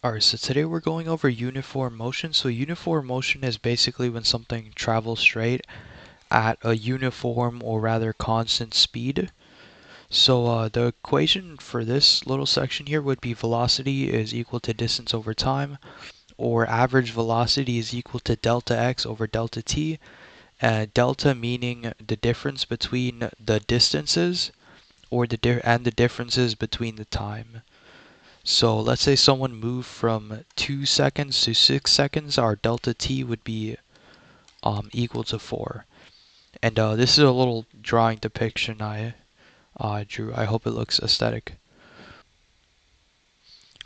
Alright, so today we're going over uniform motion. So uniform motion is basically when something travels straight at a uniform or rather constant speed. So the equation for this little section here would be velocity is equal to distance over time, or average velocity is equal to delta x over delta t. Delta meaning the difference between the distances or the differences between the time. So let's say someone moved from 2 seconds to 6 seconds, our delta t would be equal to 4. And this is a little drawing depiction I drew. I hope it looks aesthetic.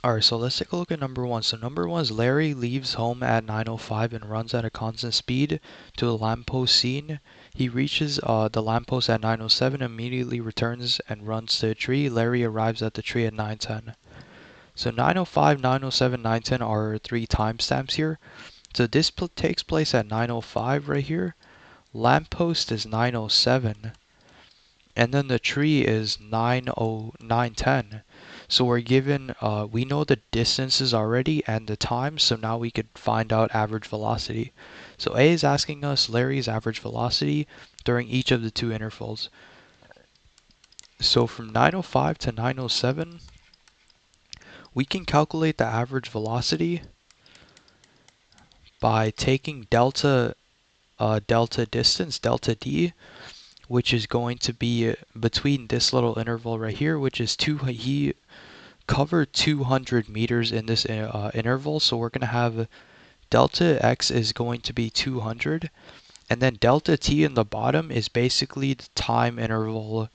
Alright, so let's take a look at number 1. So number 1 is Larry leaves home at 9:05 and runs at a constant speed to the lamppost seen. He reaches the lamppost at 9:07, immediately returns and runs to a tree. Larry arrives at the tree at 9:10. So 9:05, 9:07, 9:10 are 3 timestamps here. So this takes place at 9:05 right here. Lamppost is 9:07. And then the tree is 9:10. So we're given, we know the distances already and the time, so now we could find out average velocity. So A is asking us Larry's average velocity during each of the two intervals. So from 9:05 to 9:07, we can calculate the average velocity by taking delta distance, delta d, which is going to be between this little interval right here, which is he covered 200 meters in this interval, so we're going to have delta x is going to be 200, and then delta t in the bottom is basically the time interval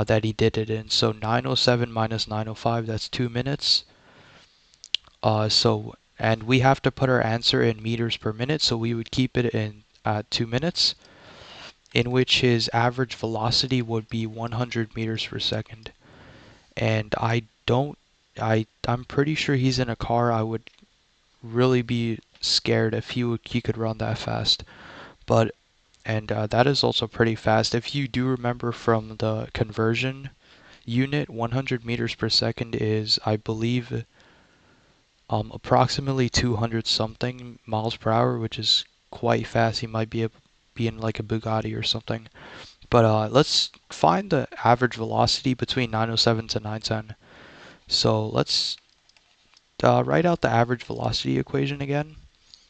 that he did it in. So 9:07 minus 9:05, that's 2 minutes. And we have to put our answer in meters per minute, so we would keep it in 2 minutes, in which his average velocity would be 100 meters per second. And I'm pretty sure he's in a car. I would really be scared if he could run that fast. But that is also pretty fast. If you do remember from the conversion unit, 100 meters per second is, I believe, approximately 200 something miles per hour, which is quite fast. He might be in like a Bugatti or something. But let's find the average velocity between 9:07 to 9:10. So let's write out the average velocity equation again.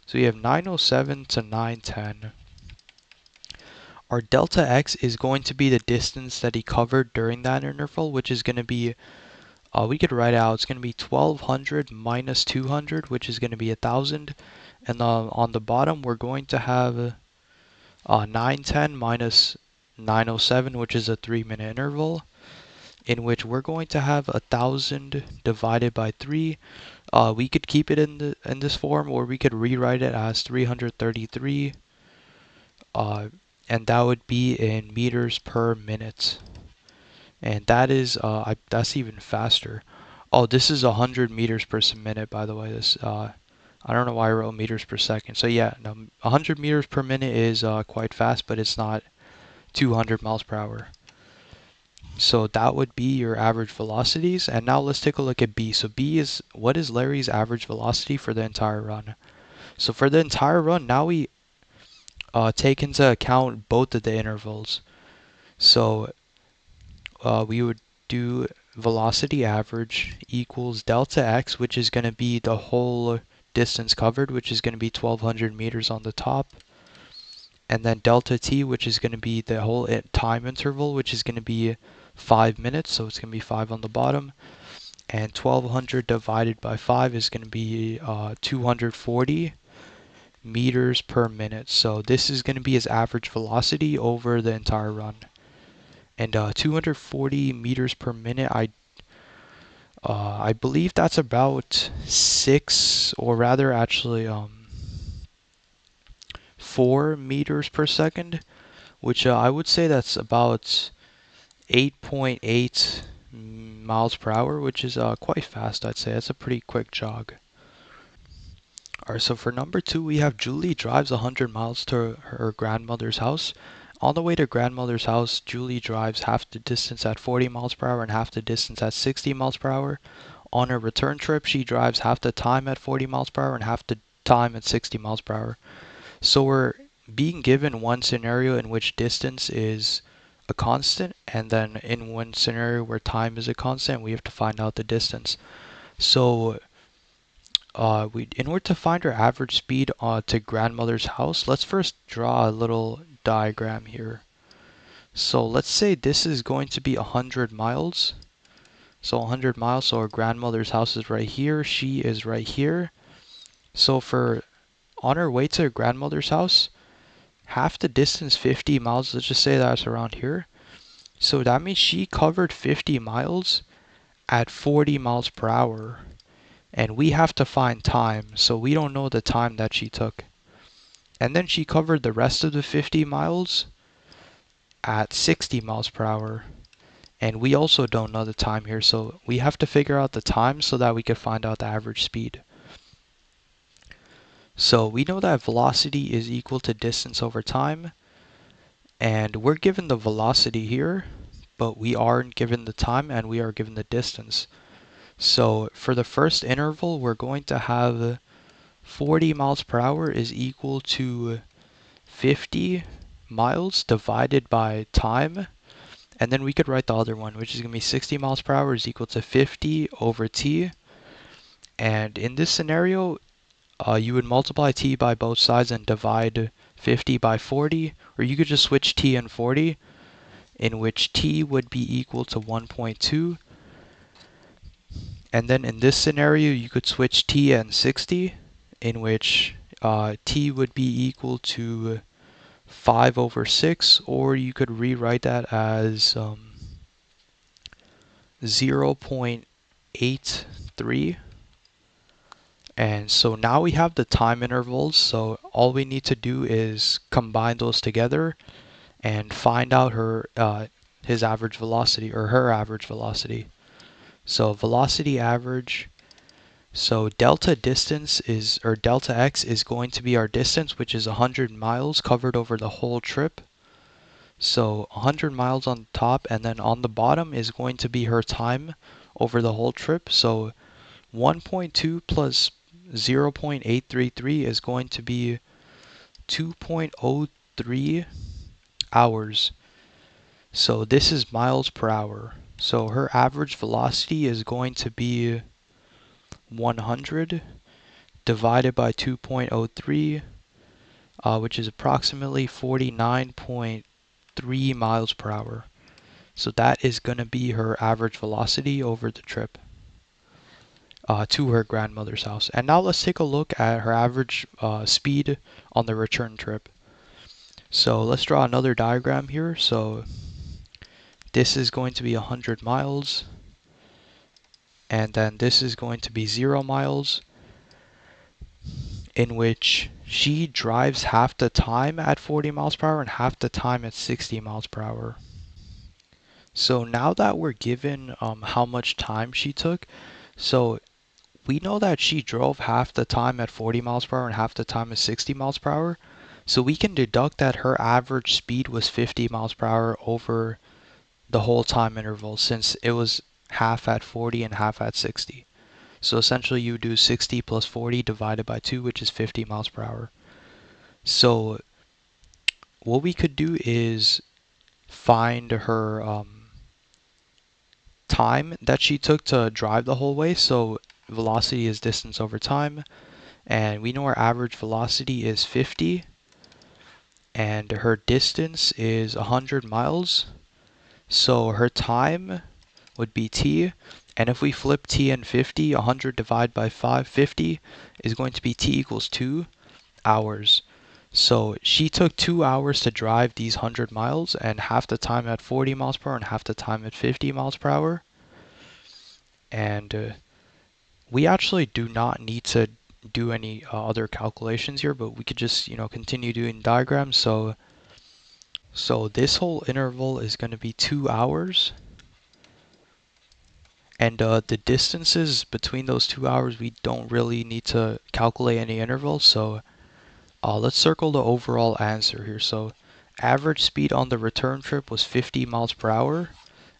So you have 9:07 to 9:10. Our delta x is going to be the distance that he covered during that interval, which is going to be, we could write out, it's going to be 1200 minus 200, which is going to be 1000. And on the bottom, we're going to have 9:10 minus 9:07, which is a 3-minute interval, in which we're going to have 1000 divided by 3. We could keep it in this form, or we could rewrite it as 333, and that would be in meters per minute. And that is that's even faster. Oh, this is 100 meters per minute, by the way. This I don't know why I wrote meters per second. So yeah, no, 100 meters per minute is quite fast, but it's not 200 miles per hour. So that would be your average velocities. And now let's take a look at B. So B is, what is Larry's average velocity for the entire run? So for the entire run, now we take into account both of the intervals. So we would do velocity average equals delta x, which is going to be the whole distance covered, which is going to be 1200 meters on the top. And then delta t, which is going to be the whole time interval, which is going to be 5 minutes, so it's going to be 5 on the bottom. And 1200 divided by 5 is going to be 240 meters per minute. So this is going to be his average velocity over the entire run. And 240 meters per minute, I believe that's about 6, or rather actually 4 meters per second, which I would say that's about 8.8 miles per hour, which is quite fast, I'd say. That's a pretty quick jog. Alright, so for number 2, we have Julie drives 100 miles to her grandmother's house. On the way to grandmother's house, Julie drives half the distance at 40 miles per hour and half the distance at 60 miles per hour. on a return trip, she drives half the time at 40 miles per hour and half the time at 60 miles per hour. So we're being given one scenario in which distance is a constant, and then in one scenario where time is a constant, we have to find out the distance. So in order to find our average speed to grandmother's house, let's first draw a little diagram here. So let's say this is going to be 100 miles. So 100 miles, so our grandmother's house is right here, she is right here. So on our way to her grandmother's house, half the distance, 50 miles, let's just say that's around here. So that means she covered 50 miles at 40 miles per hour. And we have to find time, so we don't know the time that she took. And then she covered the rest of the 50 miles at 60 miles per hour. And we also don't know the time here, so we have to figure out the time so that we can find out the average speed. So we know that velocity is equal to distance over time, and we're given the velocity here, but we aren't given the time and we are given the distance. So for the first interval, we're going to have 40 miles per hour is equal to 50 miles divided by time. And then we could write the other one, which is going to be 60 miles per hour is equal to 50 over t. And in this scenario, you would multiply t by both sides and divide 50 by 40. Or you could just switch t and 40, in which t would be equal to 1.2. And then in this scenario, you could switch t and 60, in which t would be equal to 5 over 6, or you could rewrite that as 0.83. And so now we have the time intervals, so all we need to do is combine those together and find out his average velocity, or her average velocity. So velocity average, so delta distance is, or delta x is going to be our distance, which is 100 miles covered over the whole trip. So 100 miles on top, and then on the bottom is going to be her time over the whole trip. So 1.2 plus 0.833 is going to be 2.03 hours. So this is miles per hour. So her average velocity is going to be 100 divided by 2.03, which is approximately 49.3 miles per hour. So that is going to be her average velocity over the trip to her grandmother's house. And now let's take a look at her average speed on the return trip. So let's draw another diagram here. So this is going to be 100 miles, and then this is going to be 0 miles, in which she drives half the time at 40 miles per hour and half the time at 60 miles per hour. So now that we're given how much time she took, so we know that she drove half the time at 40 miles per hour and half the time at 60 miles per hour. So we can deduct that her average speed was 50 miles per hour over the whole time interval, since it was half at 40 and half at 60. So essentially you do 60 plus 40 divided by 2, which is 50 miles per hour. So what we could do is find her time that she took to drive the whole way. So velocity is distance over time, and we know our average velocity is 50, and her distance is 100 miles. So her time would be t, and if we flip t and 50, 100 divided by 50 is going to be t equals 2 hours. So she took 2 hours to drive these 100 miles, and half the time at 40 miles per hour and half the time at 50 miles per hour. And we actually do not need to do any other calculations here, but we could just, continue doing diagrams. So this whole interval is going to be 2 hours. And the distances between those 2 hours, we don't really need to calculate any intervals. So let's circle the overall answer here. So average speed on the return trip was 50 miles per hour.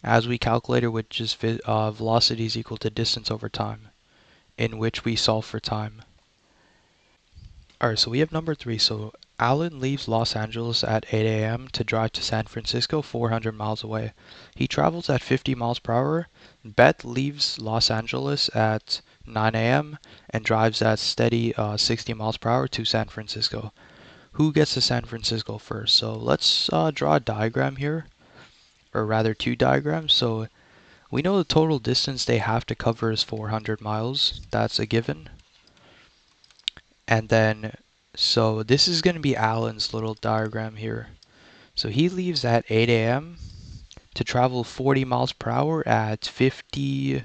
as we calculated, which is velocity is equal to distance over time, in which we solve for time. Alright, so we have number 3. So Alan leaves Los Angeles at 8 a.m. to drive to San Francisco 400 miles away. He travels at 50 miles per hour. Beth leaves Los Angeles at 9 a.m. and drives at steady 60 miles per hour to San Francisco. Who gets to San Francisco first? So let's draw a diagram here, or rather two diagrams. So we know the total distance they have to cover is 400 miles. That's a given. And then, so this is going to be Alan's little diagram here. So he leaves at 8 a.m. to travel 40 miles per hour at 50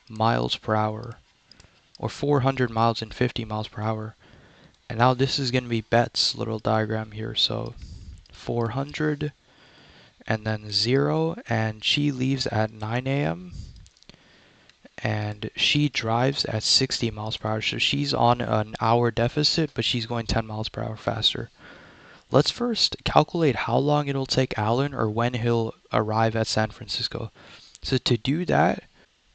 miles per hour, or 400 miles and 50 miles per hour. And now this is going to be Beth's little diagram here. So 400 and then 0, and she leaves at 9 a.m. and she drives at 60 miles per hour. So she's on an hour deficit, but she's going 10 miles per hour faster. Let's first calculate how long it'll take Alan, or when he'll arrive at San Francisco. So to do that,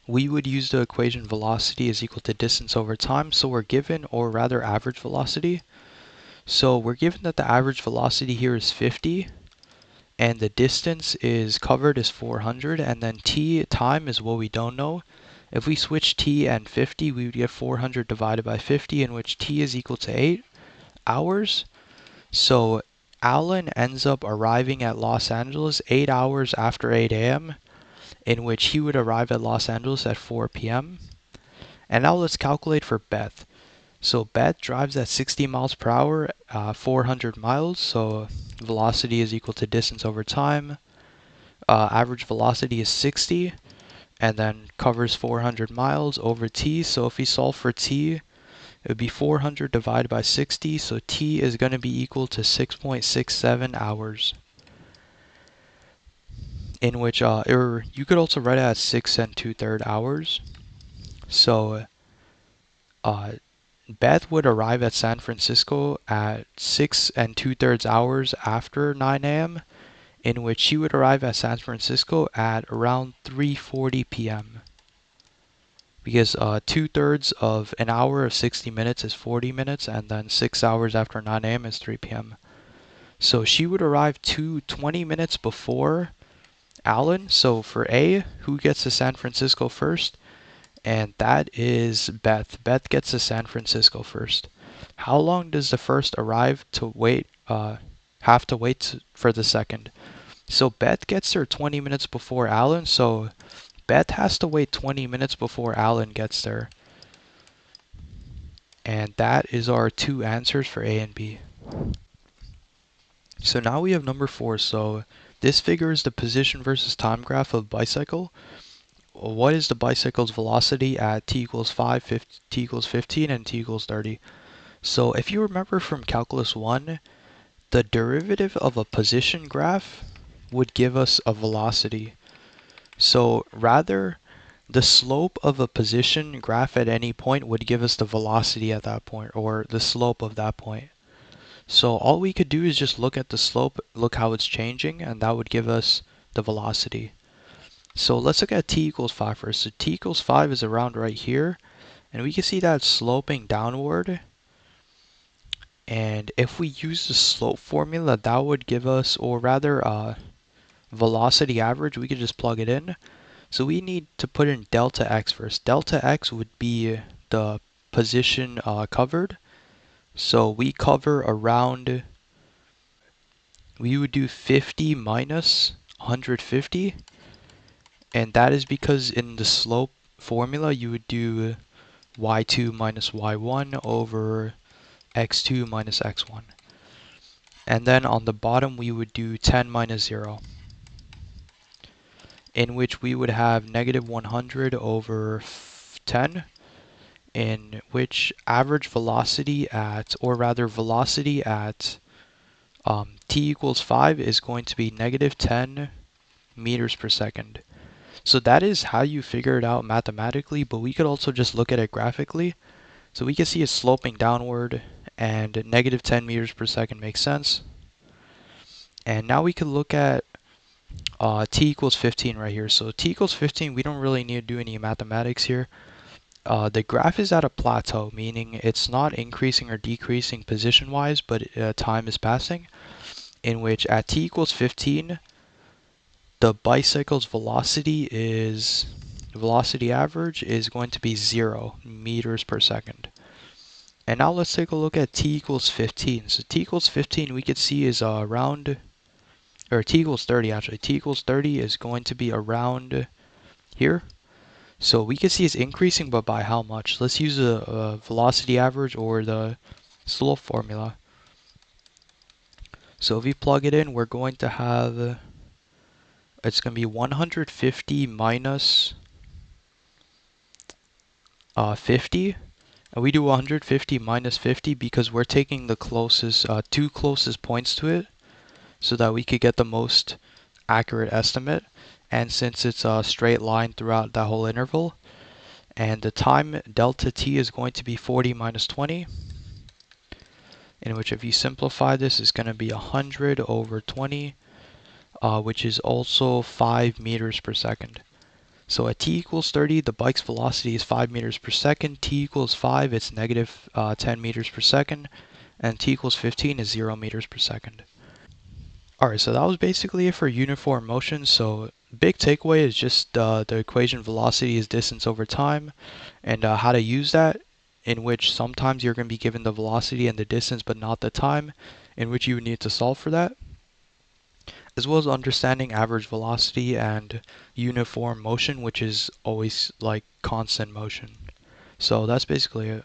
we would use the equation velocity is equal to distance over time. So we're given, or rather average velocity. So we're given that the average velocity here is 50, and the distance is covered is 400, and then t time is what we don't know. If we switch t and 50, we would get 400 divided by 50, in which t is equal to 8 hours. So Alan ends up arriving at Los Angeles 8 hours after 8 a.m., in which he would arrive at Los Angeles at 4 p.m. And now let's calculate for Beth. So Beth drives at 60 miles per hour, 400 miles, so velocity is equal to distance over time. Average velocity is 60, and then covers 400 miles over t. So if we solve for t, it would be 400 divided by 60, so t is going to be equal to 6.67 hours. In which, or you could also write it as 6 2/3 hours. So Beth would arrive at San Francisco at 6 2/3 hours after 9 a.m., in which she would arrive at San Francisco at around 3:40 p.m. Because 2/3 of an hour of 60 minutes is 40 minutes, and then 6 hours after 9 a.m. is 3 p.m. So she would arrive 20 minutes before Alan. So for A, who gets to San Francisco first? And that is Beth. Beth gets to San Francisco first. How long does the first arrive to wait? Have to wait for the second. So Beth gets there 20 minutes before Alan. So Beth has to wait 20 minutes before Alan gets there. And that is our two answers for A and B. So now we have number 4. So this figure is the position versus time graph of a bicycle. What is the bicycle's velocity at t equals 5, t equals 15, and t equals 30? So if you remember from Calculus 1, the derivative of a position graph would give us a velocity. So rather, the slope of a position graph at any point would give us the velocity at that point, or the slope of that point. So all we could do is just look at the slope, look how it's changing, and that would give us the velocity. So let's look at t equals 5 first. So t equals 5 is around right here, and we can see that it's sloping downward. And if we use the slope formula, that would give us, or rather velocity average, we could just plug it in. So we need to put in delta x first. Delta x would be the position covered. So we cover around, we would do 50 minus 150. And that is because in the slope formula, you would do y2 minus y1 over x2 minus x1. And then on the bottom, we would do 10 minus 0, in which we would have negative 100 over 10, in which average velocity at, or rather velocity at t equals 5 is going to be negative 10 meters per second. So that is how you figure it out mathematically, but we could also just look at it graphically. So we can see it sloping downward, and negative 10 meters per second makes sense. And now we can look at t equals 15 right here. So t equals 15, we don't really need to do any mathematics here. The graph is at a plateau, meaning it's not increasing or decreasing position-wise, but time is passing, in which at t equals 15, the bicycle's velocity average is going to be 0 meters per second. And now let's take a look at t equals 15. So t equals 15 we could see is around, or t equals 30 actually. T equals 30 is going to be around here. So we can see it's increasing, but by how much? Let's use a velocity average or the slope formula. So if we plug it in, we're going to have, it's going to be 150 minus 50. And we do 150 minus 50 because we're taking the closest, two closest points to it so that we could get the most accurate estimate. And since it's a straight line throughout that whole interval, and the time delta t is going to be 40 minus 20, in which if you simplify this, is going to be 100 over 20, which is also 5 meters per second. So at t equals 30, the bike's velocity is 5 meters per second. T equals 5, it's negative 10 meters per second. And t equals 15 is 0 meters per second. Alright, so that was basically it for uniform motion. So big takeaway is just the equation velocity is distance over time, and how to use that, in which sometimes you're going to be given the velocity and the distance but not the time, in which you would need to solve for that, as well as understanding average velocity and uniform motion, which is always like constant motion. So that's basically it.